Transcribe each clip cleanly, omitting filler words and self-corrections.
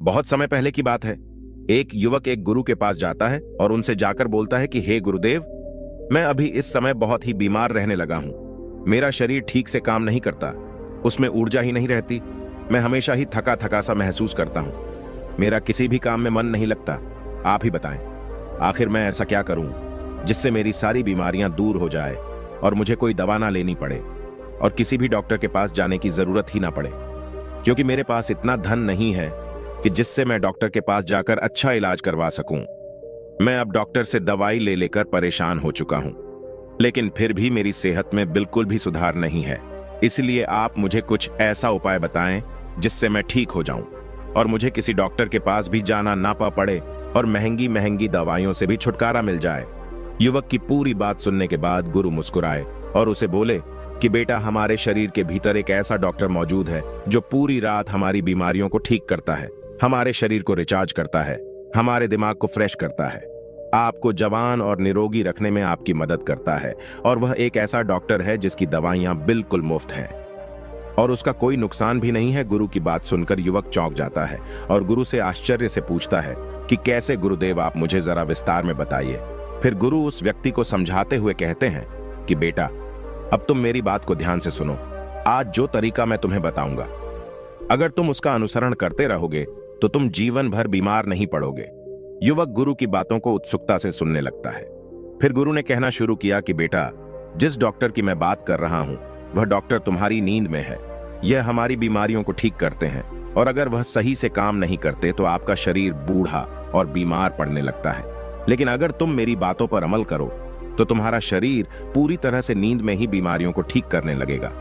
बहुत समय पहले की बात है। एक युवक एक गुरु के पास जाता है और उनसे जाकर बोलता है कि हे गुरुदेव, मैं अभी इस समय बहुत ही बीमार रहने लगा हूं। मेरा शरीर ठीक से काम नहीं करता, उसमें ऊर्जा ही नहीं रहती। मैं हमेशा ही थका थका सा महसूस करता हूं। मेरा किसी भी काम में मन नहीं लगता। आप ही बताएं, आखिर मैं ऐसा क्या करूं जिससे मेरी सारी बीमारियां दूर हो जाए और मुझे कोई दवा ना लेनी पड़े और किसी भी डॉक्टर के पास जाने की जरूरत ही ना पड़े, क्योंकि मेरे पास इतना धन नहीं है कि जिससे मैं डॉक्टर के पास जाकर अच्छा इलाज करवा सकूं। मैं अब डॉक्टर से दवाई ले लेकर परेशान हो चुका हूं, लेकिन फिर भी मेरी सेहत में बिल्कुल भी सुधार नहीं है। इसलिए आप मुझे कुछ ऐसा उपाय बताएं जिससे मैं ठीक हो जाऊं और मुझे किसी डॉक्टर के पास भी जाना ना पड़े और महंगी महंगी दवाइयों से भी छुटकारा मिल जाए। युवक की पूरी बात सुनने के बाद गुरु मुस्कुराए और उसे बोले कि बेटा, हमारे शरीर के भीतर एक ऐसा डॉक्टर मौजूद है जो पूरी रात हमारी बीमारियों को ठीक करता है, हमारे शरीर को रिचार्ज करता है, हमारे दिमाग को फ्रेश करता है, आपको जवान और निरोगी रखने में आपकी मदद करता है। और वह एक ऐसा डॉक्टर है जिसकी दवाइयां बिल्कुल मुफ्त हैं और उसका कोई नुकसान भी नहीं है। गुरु की बात सुनकर युवक चौंक जाता है और गुरु से आश्चर्य से पूछता है कि कैसे गुरुदेव, आप मुझे जरा विस्तार में बताइए। फिर गुरु उस व्यक्ति को समझाते हुए कहते हैं कि बेटा, अब तुम मेरी बात को ध्यान से सुनो। आज जो तरीका मैं तुम्हें बताऊंगा, अगर तुम उसका अनुसरण करते रहोगे तो तुम जीवन भर बीमार नहीं पड़ोगे। युवक गुरु की बातों को उत्सुकता से सुनने लगता है। फिर गुरु ने कहना शुरू किया कि बेटा, जिस डॉक्टर की मैं बात कर रहा हूं वह डॉक्टर तुम्हारी नींद में है। यह हमारी बीमारियों को ठीक करते हैं और अगर वह सही से काम नहीं करते तो आपका शरीर बूढ़ा और बीमार पड़ने लगता है। लेकिन अगर तुम मेरी बातों पर अमल करो तो तुम्हारा शरीर पूरी तरह से नींद में ही बीमारियों को ठीक करने लगेगा।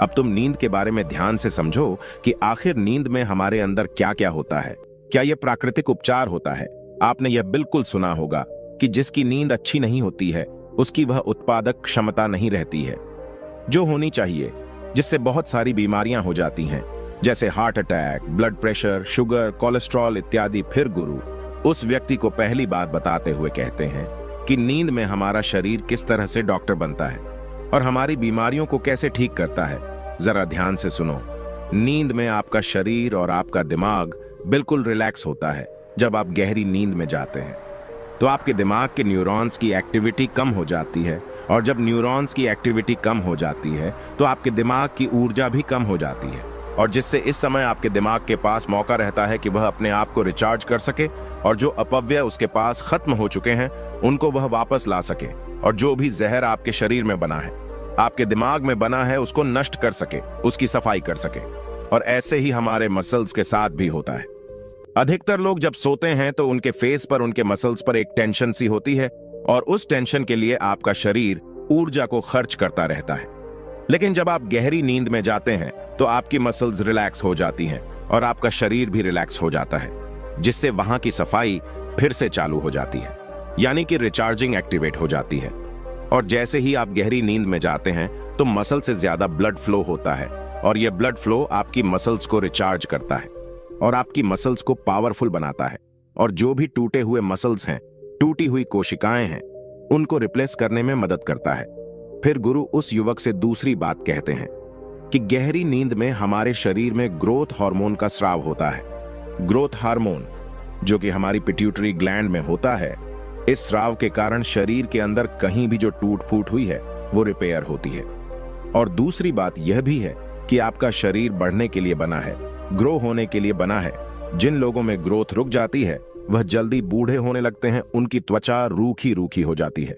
अब तुम नींद के बारे में ध्यान से समझो कि आखिर नींद में हमारे अंदर क्या क्या होता है। क्या यह प्राकृतिक उपचार होता है? आपने यह बिल्कुल सुना होगा कि जिसकी नींद अच्छी नहीं होती है उसकी वह उत्पादक क्षमता नहीं रहती है जो होनी चाहिए, जिससे बहुत सारी बीमारियां हो जाती हैं, जैसे heart attack, blood pressure, sugar, cholesterol इत्यादि। फिर गुरु उस व्यक्ति को पहली बात बताते हुए कहते हैं कि नींद में हमारा शरीर किस तरह से डॉक्टर बनता है और हमारी बीमारियों को कैसे ठीक करता है। जरा ध्यान से सुनो। नींद में आपका शरीर और आपका दिमाग बिल्कुल रिलैक्स होता है। जब आप गहरी नींद में जाते हैं तो आपके दिमाग के न्यूरॉन्स की एक्टिविटी कम हो जाती है और जब न्यूरॉन्स की एक्टिविटी कम हो जाती है तो आपके दिमाग की ऊर्जा भी कम हो जाती है और जिससे इस समय आपके दिमाग के पास मौका रहता है कि वह अपने आप को रिचार्ज कर सके और जो अपव्यय उसके पास खत्म हो चुके हैं उनको वह वापस ला सके और जो भी जहर आपके शरीर में बना है, आपके दिमाग में बना है, उसको नष्ट कर सके, उसकी सफाई कर सके। और ऐसे ही हमारे मसल्स के साथ भी होता है। अधिकतर लोग जब सोते हैं तो उनके फेस पर, उनके मसल्स पर एक टेंशन सी होती है और उस टेंशन के लिए आपका शरीर ऊर्जा को खर्च करता रहता है। लेकिन जब आप गहरी नींद में जाते हैं तो आपकी मसल्स रिलैक्स हो जाती हैं और आपका शरीर भी रिलैक्स हो जाता है, जिससे वहां की सफाई फिर से चालू हो जाती है, यानी कि रिचार्जिंग एक्टिवेट हो जाती है। और जैसे ही आप गहरी नींद में जाते हैं तो मसल से ज्यादा ब्लड फ्लो होता है और यह ब्लड फ्लो आपकी मसल्स को रिचार्ज करता है और आपकी मसल्स को पावरफुल बनाता है और जो भी टूटे हुए मसल्स हैं, टूटी हुई कोशिकाएं हैं, उनको रिप्लेस करने में मदद करता है। फिर गुरु उस युवक से दूसरी बात कहते हैं कि गहरी नींद में हमारे शरीर में ग्रोथ हार्मोन का स्राव होता है। ग्रोथ हार्मोन जो कि हमारी पिट्यूटरी ग्लैंड में होता है, इस स्राव के कारण शरीर के अंदर कहीं भी जो टूट फूट हुई है वो रिपेयर होती है। और दूसरी बात यह भी है कि आपका शरीर बढ़ने के लिए बना है, ग्रो होने के लिए बना है। जिन लोगों में ग्रोथ रुक जाती है वह जल्दी बूढ़े होने लगते हैं, उनकी त्वचा रूखी रूखी हो जाती है,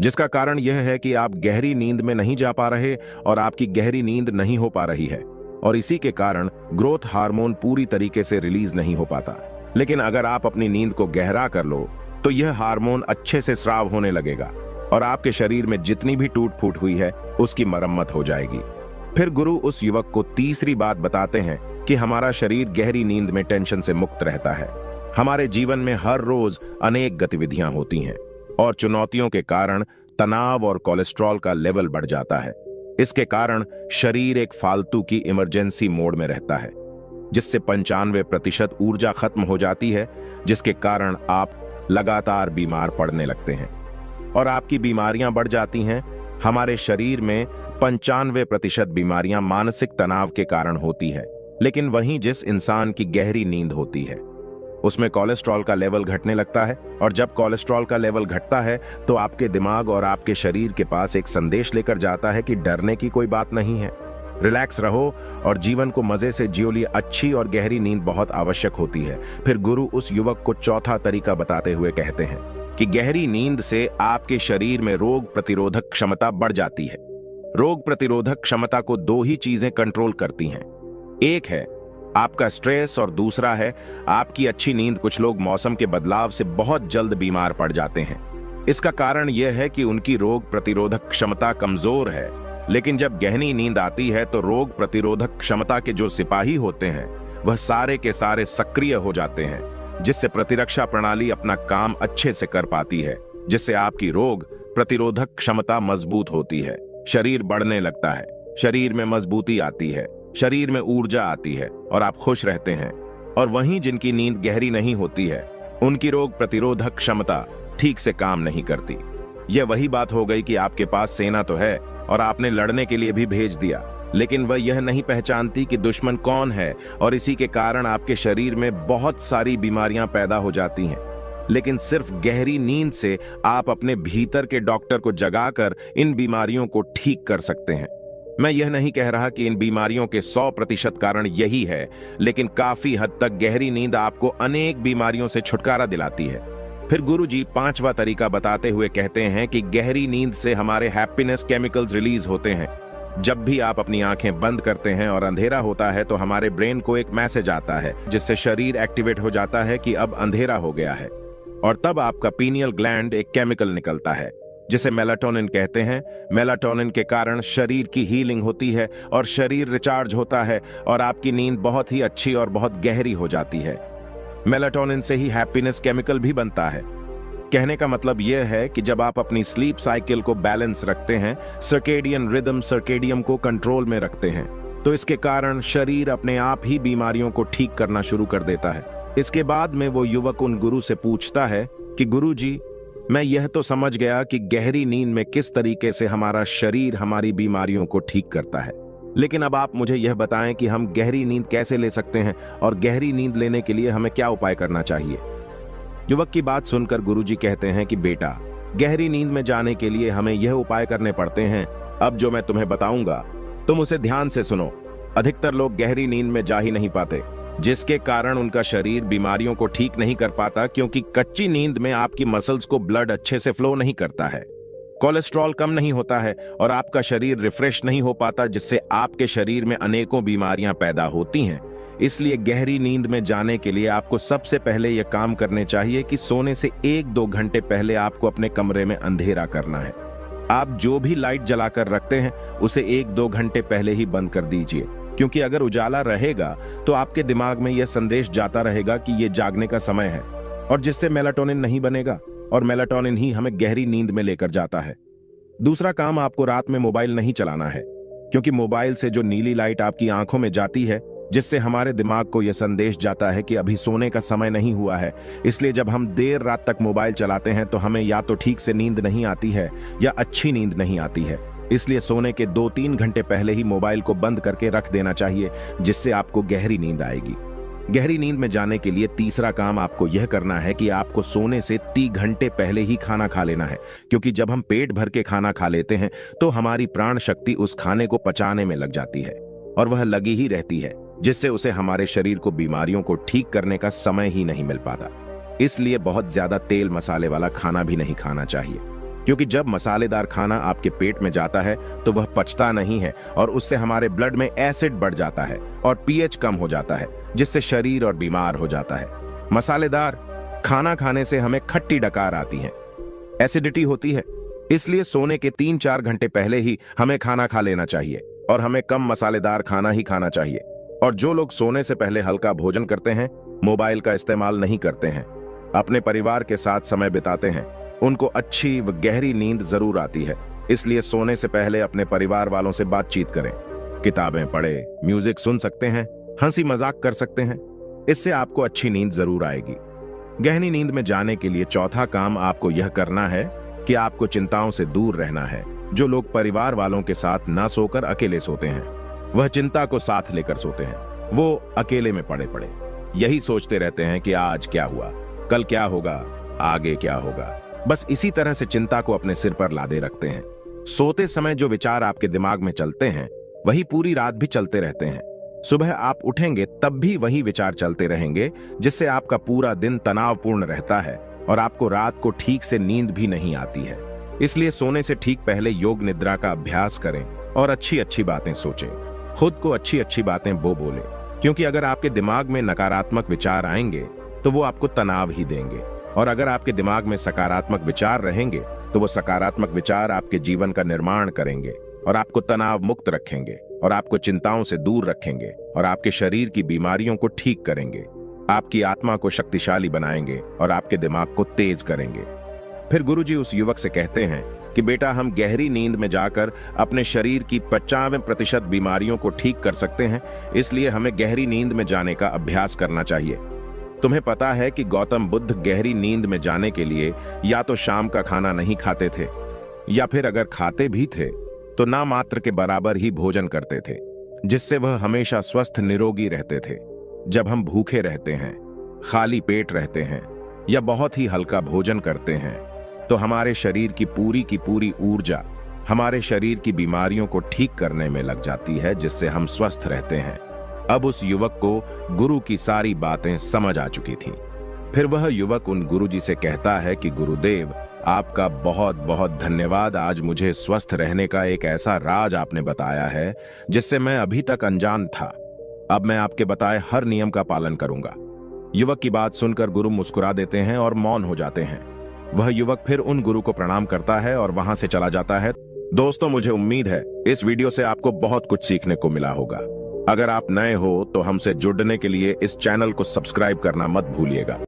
जिसका कारण यह है कि आप गहरी नींद में नहीं जा पा रहे और आपकी गहरी नींद नहीं हो पा रही है और इसी के कारण ग्रोथ हार्मोन पूरी तरीके से रिलीज नहीं हो पाता। लेकिन अगर आप अपनी नींद को गहरा कर लो तो यह हार्मोन अच्छे से स्राव होने लगेगा और आपके शरीर में जितनी भी टूट फूट हुई है उसकी मरम्मत हो जाएगी। फिर गुरु उस युवक को तीसरी बात बताते हैं कि हमारा शरीर गहरी नींद में टेंशन से मुक्त रहता है। हमारे जीवन में हर रोज अनेक गतिविधियां होती हैं और चुनौतियों के कारण तनाव और कोलेस्ट्रॉल का लेवल बढ़ जाता है। इसके कारण शरीर एक फालतू की इमरजेंसी मोड में रहता है, जिससे 95% ऊर्जा खत्म हो जाती है, जिसके कारण आप लगातार बीमार पड़ने लगते हैं और आपकी बीमारियां बढ़ जाती हैं। हमारे शरीर में 95% बीमारियां मानसिक तनाव के कारण होती है, लेकिन वहीं जिस इंसान की गहरी नींद होती है उसमें कोलेस्ट्रॉल का लेवल घटने लगता है, और जब कोलेस्ट्रॉल का लेवल घटता है तो आपके दिमाग और आपके शरीर के पास एक संदेश लेकर जाता है कि डरने की कोई बात नहीं है, रिलैक्स रहो और जीवन को मजे से जियो। लिए अच्छी और गहरी नींद बहुत आवश्यक होती है। फिर गुरु उस युवक को चौथा तरीका बताते हुए कहते हैं कि गहरी नींद से आपके शरीर में रोग प्रतिरोधक क्षमता बढ़ जाती है। रोग प्रतिरोधक क्षमता को दो ही चीजें कंट्रोल करती हैं, एक है आपका स्ट्रेस और दूसरा है आपकी अच्छी नींद। कुछ लोग मौसम के बदलाव से बहुत जल्द बीमार पड़ जाते हैं। इसका कारण यह है कि उनकी रोग प्रतिरोधक क्षमता कमजोर है, लेकिन जब गहरी नींद आती है तो रोग प्रतिरोधक क्षमता के जो सिपाही होते हैं वह सारे के सारे सक्रिय हो जाते हैं, जिससे प्रतिरक्षा प्रणाली अपना काम अच्छे से कर पाती है, जिससे आपकी रोग प्रतिरोधक क्षमता मजबूत होती है। शरीर बढ़ने लगता है, शरीर में मजबूती आती है, शरीर में ऊर्जा आती है और आप खुश रहते हैं। और वहीं जिनकी नींद गहरी नहीं होती है उनकी रोग प्रतिरोधक क्षमता ठीक से काम नहीं करती। यह वही बात हो गई कि आपके पास सेना तो है और आपने लड़ने के लिए भी भेज दिया, लेकिन वह यह नहीं पहचानती कि दुश्मन कौन है, और इसी के कारण आपके शरीर में बहुत सारी बीमारियां पैदा हो जाती हैं। लेकिन सिर्फ गहरी नींद से आप अपने भीतर के डॉक्टर को जगाकर इन बीमारियों को ठीक कर सकते हैं। मैं यह नहीं कह रहा कि इन बीमारियों के 100% कारण यही है, लेकिन काफी हद तक गहरी नींद आपको अनेक बीमारियों से छुटकारा दिलाती है। फिर गुरुजी पांचवा तरीका बताते हुए कहते हैं कि गहरी नींद से हमारे हैप्पीनेस केमिकल्स रिलीज होते हैं। जब भी आप अपनी आंखें बंद करते हैं और अंधेरा होता है तो हमारे ब्रेन को एक मैसेज आता है, जिससे शरीर एक्टिवेट हो जाता है कि अब अंधेरा हो गया है, और तब आपका पीनियल ग्लैंड एक केमिकल निकलता है जिसे मेलाटोनिन कहते हैं। मेलाटोनिन के कारण शरीर की हीलिंग होती है और शरीर रिचार्ज होता है और आपकी नींद बहुत ही अच्छी और बहुत गहरी हो जाती है। मेलाटोनिन से ही हैप्पीनेस केमिकल भी बनता है। कहने का मतलब यह है कि जब आप अपनी स्लीप साइकिल को बैलेंस रखते हैं, सर्केडियन रिदम सर्केडियम को कंट्रोल में रखते हैं, तो इसके कारण शरीर अपने आप ही बीमारियों को ठीक करना शुरू कर देता है। इसके बाद में वो युवक उन गुरु से पूछता है कि गुरुजी, मैं यह तो समझ गया कि गहरी नींद में किस तरीके से हमारा शरीर हमारी बीमारियों को ठीक करता है, लेकिन अब आप मुझे यह बताएं कि हम गहरी नींद कैसे ले सकते हैं और गहरी नींद लेने के लिए हमें क्या उपाय करना चाहिए। युवक की बात सुनकर गुरुजी कहते हैं कि बेटा, गहरी नींद में जाने के लिए हमें यह उपाय करने पड़ते हैं। अब जो मैं तुम्हें बताऊंगा तुम उसे ध्यान से सुनो। अधिकतर लोग गहरी नींद में जा ही नहीं पाते, जिसके कारण उनका शरीर बीमारियों को ठीक नहीं कर पाता, क्योंकि कच्ची नींद में आपकी मसल्स को ब्लड अच्छे से फ्लो नहीं करता है, कोलेस्ट्रॉल कम नहीं होता है और आपका शरीर रिफ्रेश नहीं हो पाता, जिससे आपके शरीर में अनेकों बीमारियां पैदा होती हैं। इसलिए गहरी नींद में जाने के लिए आपको सबसे पहले यह काम करने चाहिए कि सोने से 1-2 घंटे पहले आपको अपने कमरे में अंधेरा करना है। आप जो भी लाइट जलाकर रखते हैं उसे 1-2 घंटे पहले ही बंद कर दीजिए, क्योंकि अगर उजाला रहेगा तो आपके दिमाग में यह संदेश जाता रहेगा कि यह जागने का समय है, और जिससे मेलाटोनिन नहीं बनेगा, और मेलाटोनिन ही हमें गहरी नींद में लेकर जाता है। दूसरा काम, आपको रात में मोबाइल नहीं चलाना है, क्योंकि मोबाइल से जो नीली लाइट आपकी आंखों में जाती है, जिससे हमारे दिमाग को यह संदेश जाता है कि अभी सोने का समय नहीं हुआ है। इसलिए जब हम देर रात तक मोबाइल चलाते हैं तो हमें या तो ठीक से नींद नहीं आती है या अच्छी नींद नहीं आती है। इसलिए सोने के 2-3 घंटे पहले ही मोबाइल को बंद करके रख देना चाहिए, जिससे आपको गहरी नींद आएगी। गहरी नींद में जाने के लिए तीसरा काम आपको यह करना है कि आपको सोने से 3 घंटे पहले ही खाना खा लेना है, क्योंकि जब हम पेट भर के खाना खा लेते हैं तो हमारी प्राण शक्ति उस खाने को पचाने में लग जाती है और वह लगी ही रहती है, जिससे उसे हमारे शरीर को बीमारियों को ठीक करने का समय ही नहीं मिल पाता। इसलिए बहुत ज्यादा तेल मसाले वाला खाना भी नहीं खाना चाहिए, क्योंकि जब मसालेदार खाना आपके पेट में जाता है तो वह पचता नहीं है और उससे हमारे ब्लड में एसिड बढ़ जाता है और पीएच कम हो जाता है, जिससे शरीर और बीमार हो जाता है। मसालेदार खाना खाने से हमें खट्टी डकार आती है, एसिडिटी होती है। इसलिए सोने के 3-4 घंटे पहले ही हमें खाना खा लेना चाहिए और हमें कम मसालेदार खाना ही खाना चाहिए। और जो लोग सोने से पहले हल्का भोजन करते हैं, मोबाइल का इस्तेमाल नहीं करते हैं, अपने परिवार के साथ समय बिताते हैं, उनको अच्छी व गहरी नींद जरूर आती है। इसलिए सोने से पहले अपने परिवार वालों से बातचीत करें, किताबें पढ़े, म्यूजिक सुन सकते हैं, हंसी मजाक कर सकते हैं। इससे आपको अच्छी नींद जरूर आएगी। गहरी नींद में जाने के लिए चौथा काम आपको यह करना है कि आपको चिंताओं से दूर रहना है। जो लोग परिवार वालों के साथ ना सोकर अकेले सोते हैं, वह चिंता को साथ लेकर सोते हैं, वो अकेले में पड़े पड़े। यही सोचते रहते हैं कि आज क्या हुआ, कल क्या होगा, आगे क्या होगा। बस इसी तरह से चिंता को अपने सिर पर लादे रखते हैं। सोते समय जो विचार आपके दिमाग में चलते हैं वही पूरी रात भी चलते रहते हैं। सुबह आप उठेंगे तब भी वही विचार चलते रहेंगे, जिससे आपका पूरा दिन तनावपूर्ण रहता है और आपको रात को ठीक से नींद भी नहीं आती है। इसलिए सोने से ठीक पहले योग निद्रा का अभ्यास करें और अच्छी अच्छी बातें सोचें। खुद को अच्छी अच्छी बातें बोले, क्योंकि अगर आपके दिमाग में नकारात्मक विचार आएंगे तो वो आपको तनाव ही देंगे, और अगर आपके दिमाग में सकारात्मक विचार रहेंगे तो वो सकारात्मक विचार आपके जीवन का निर्माण करेंगे और आपको तनाव मुक्त रखेंगे और आपको चिंताओं से दूर रखेंगे और आपके शरीर की बीमारियों को ठीक करेंगे, आपकी आत्मा को शक्तिशाली बनाएंगे और आपके दिमाग को तेज करेंगे। फिर गुरुजी उस युवक से कहते हैं कि बेटा, हम गहरी नींद में जाकर अपने शरीर की 95% बीमारियों को ठीक कर सकते हैं, इसलिए हमें गहरी नींद में जाने का अभ्यास करना चाहिए। तुम्हें पता है कि गौतम बुद्ध गहरी नींद में जाने के लिए या तो शाम का खाना नहीं खाते थे, या फिर अगर खाते भी थे तो ना मात्र के बराबर ही भोजन करते थे, जिससे वह हमेशा स्वस्थ निरोगी रहते थे। जब हम भूखे रहते हैं, खाली पेट रहते हैं या बहुत ही हल्का भोजन करते हैं तो हमारे शरीर की पूरी ऊर्जा हमारे शरीर की बीमारियों को ठीक करने में लग जाती है, जिससे हम स्वस्थ रहते हैं। अब उस युवक को गुरु की सारी बातें समझ आ चुकी थीं। फिर वह युवक उन गुरुजी से कहता है कि गुरुदेव, आपका बहुत बहुत धन्यवाद। आज मुझे स्वस्थ रहने का एक ऐसा राज आपने बताया है जिससे मैं अभी तक अनजान था। अब मैं आपके बताए हर नियम का पालन करूंगा। युवक की बात सुनकर गुरु मुस्कुरा देते हैं और मौन हो जाते हैं। वह युवक फिर उन गुरु को प्रणाम करता है और वहां से चला जाता है। दोस्तों, मुझे उम्मीद है इस वीडियो से आपको बहुत कुछ सीखने को मिला होगा। अगर आप नए हो तो हमसे जुड़ने के लिए इस चैनल को सब्सक्राइब करना मत भूलिएगा।